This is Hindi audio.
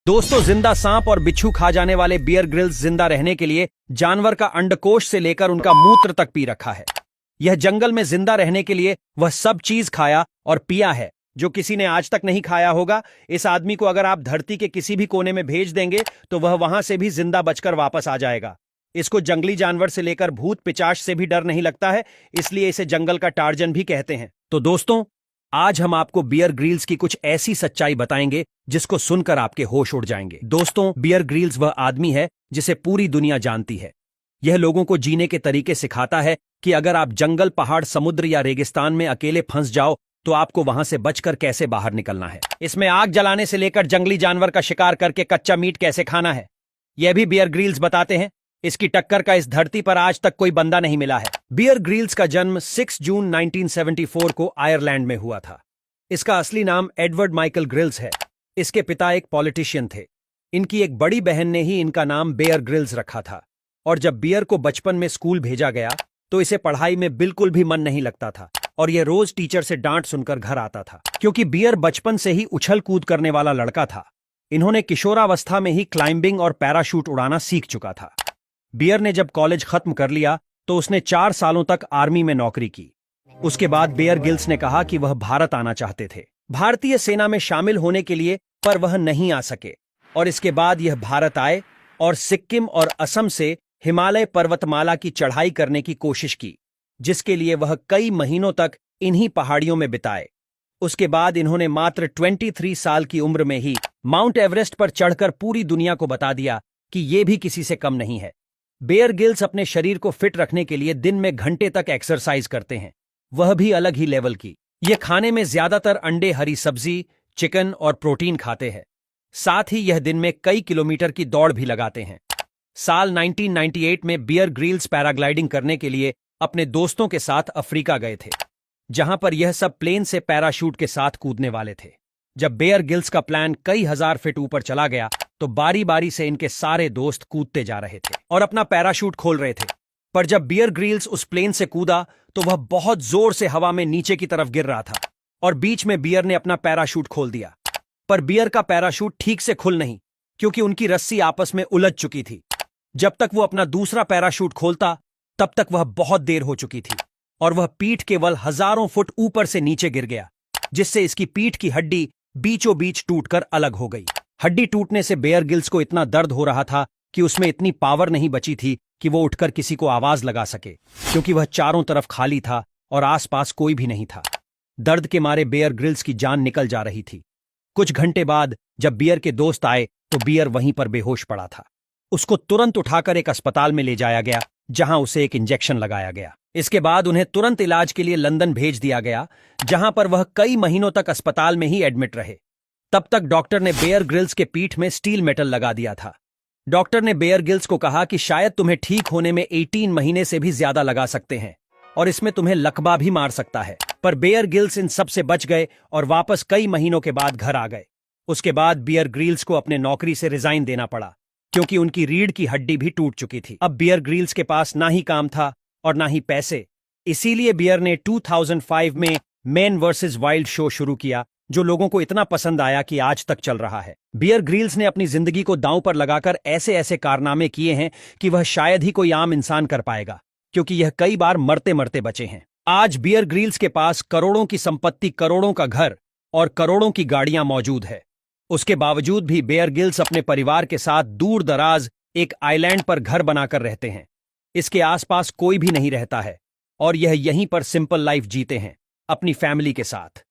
दोस्तों, जिंदा सांप और बिच्छू खा जाने वाले बियर ग्रिल्स जिंदा रहने के लिए जानवर का अंडकोश से लेकर उनका मूत्र तक पी रखा है। यह जंगल में जिंदा रहने के लिए वह सब चीज खाया और पिया है जो किसी ने आज तक नहीं खाया होगा। इस आदमी को अगर आप धरती के किसी भी कोने में भेज देंगे तो वह वहां से भी जिंदा बचकर वापस आ जाएगा। इसको जंगली जानवर से लेकर भूत पिचाश से भी डर नहीं लगता है, इसलिए इसे जंगल का टार्जन भी कहते हैं। तो दोस्तों, आज हम आपको बियर ग्रिल्स की कुछ ऐसी सच्चाई बताएंगे जिसको सुनकर आपके होश उड़ जाएंगे। दोस्तों, बियर ग्रिल्स वह आदमी है जिसे पूरी दुनिया जानती है। यह लोगों को जीने के तरीके सिखाता है कि अगर आप जंगल, पहाड़, समुद्र या रेगिस्तान में अकेले फंस जाओ तो आपको वहां से बचकर कैसे बाहर निकलना है। इसमें आग जलाने से लेकर जंगली जानवर का शिकार करके कच्चा मीट कैसे खाना है, यह भी बियर ग्रिल्स बताते हैं। इसकी टक्कर का इस धरती पर आज तक कोई बंदा नहीं मिला है। बियर ग्रिल्स का जन्म 6 जून 1974 को आयरलैंड में हुआ था। इसका असली नाम एडवर्ड माइकल ग्रिल्स है। इसके पिता एक पॉलिटिशियन थे। इनकी एक बड़ी बहन ने ही इनका नाम बेयर ग्रिल्स रखा था। और जब बियर को बचपन में स्कूल भेजा गया तो इसे पढ़ाई में बिल्कुल भी मन नहीं लगता था और यह रोज टीचर से डांट सुनकर घर आता था, क्योंकि बियर बचपन से ही उछल कूद करने वाला लड़का था। इन्होंने किशोरावस्था में ही क्लाइंबिंग और पैराशूट उड़ाना सीख चुका था। बियर ने जब कॉलेज खत्म कर लिया तो उसने 4 सालों तक आर्मी में नौकरी की। उसके बाद बेयर ग्रिल्स ने कहा कि वह भारत आना चाहते थे, भारतीय सेना में शामिल होने के लिए, पर वह नहीं आ सके। और इसके बाद यह भारत आए और सिक्किम और असम से हिमालय पर्वतमाला की चढ़ाई करने की कोशिश की, जिसके लिए वह कई महीनों तक इन्हीं पहाड़ियों में बिताए। उसके बाद इन्होंने मात्र 23 साल की उम्र में ही माउंट एवरेस्ट पर चढ़कर पूरी दुनिया को बता दिया कि यह भी किसी से कम नहीं है। बेयर ग्रिल्स अपने शरीर को फिट रखने के लिए दिन में घंटे तक एक्सरसाइज करते हैं, वह भी अलग ही लेवल की। ये खाने में ज्यादातर अंडे, हरी सब्जी, चिकन और प्रोटीन खाते हैं। साथ ही यह दिन में कई किलोमीटर की दौड़ भी लगाते हैं। साल 1998 में बियर ग्रिल्स पैराग्लाइडिंग करने के लिए अपने दोस्तों के साथ अफ्रीका गए थे, जहां पर यह सब प्लेन से पैराशूट के साथ कूदने वाले थे। जब बेयर ग्रिल्स का प्लान कई हजार फीट ऊपर चला गया तो बारी बारी से इनके सारे दोस्त कूदते जा रहे थे और अपना पैराशूट खोल रहे थे। पर जब बियर ग्रिल्स उस प्लेन से कूदा तो वह बहुत जोर से हवा में नीचे की तरफ गिर रहा था और बीच में बियर ने अपना पैराशूट खोल दिया। पर बियर का पैराशूट ठीक से खुल नहीं, क्योंकि उनकी रस्सी आपस में उलझ चुकी थी। जब तक वो अपना दूसरा पैराशूट खोलता तब तक वह बहुत देर हो चुकी थी और वह पीठ केवल हजारों फुट ऊपर से नीचे गिर गया, जिससे इसकी पीठ की हड्डी बीचों बीच टूटकर अलग हो गई। हड्डी टूटने से बेयर ग्रिल्स को इतना दर्द हो रहा था कि उसमें इतनी पावर नहीं बची थी कि वो उठकर किसी को आवाज लगा सके, क्योंकि वह चारों तरफ खाली था और आसपास कोई भी नहीं था। दर्द के मारे बेयर ग्रिल्स की जान निकल जा रही थी। कुछ घंटे बाद जब बियर के दोस्त आए तो बियर वहीं पर बेहोश पड़ा था। उसको तुरंत उठाकर एक अस्पताल में ले जाया गया, जहां उसे एक इंजेक्शन लगाया गया। इसके बाद उन्हें तुरंत इलाज के लिए लंदन भेज दिया गया, जहां पर वह कई महीनों तक अस्पताल में ही एडमिट रहे। तब तक डॉक्टर ने बेयर ग्रिल्स के पीठ में स्टील मेटल लगा दिया था। डॉक्टर ने बेयर ग्रिल्स को कहा कि शायद तुम्हें ठीक होने में 18 महीने से भी ज्यादा लगा सकते हैं और इसमें तुम्हें लकवा भी मार सकता है। पर बेयर ग्रिल्स इन सब से बच गए और वापस कई महीनों के बाद घर आ गए। उसके बाद बियर ग्रिल्स को अपने नौकरी से रिजाइन देना पड़ा, क्योंकि उनकी रीढ़ की हड्डी भी टूट चुकी थी। अब बियर ग्रिल्स के पास ना ही काम था और ना ही पैसे। इसीलिए बियर ने 2005 में मैन वर्सेस वाइल्ड शो शुरू किया, जो लोगों को इतना पसंद आया कि आज तक चल रहा है। बियर ग्रिल्स ने अपनी जिंदगी को दांव पर लगाकर ऐसे ऐसे कारनामे किए हैं कि वह शायद ही कोई आम इंसान कर पाएगा, क्योंकि यह कई बार मरते मरते बचे हैं। आज बियर ग्रिल्स के पास करोड़ों की संपत्ति, करोड़ों का घर और करोड़ों की गाड़ियां मौजूद है। उसके बावजूद भी बेयर ग्रिल्स अपने परिवार के साथ दूर दराज एक आइलैंड पर घर बनाकर रहते हैं। इसके आसपास कोई भी नहीं रहता है और यह यहीं पर सिंपल लाइफ जीते हैं अपनी फैमिली के साथ।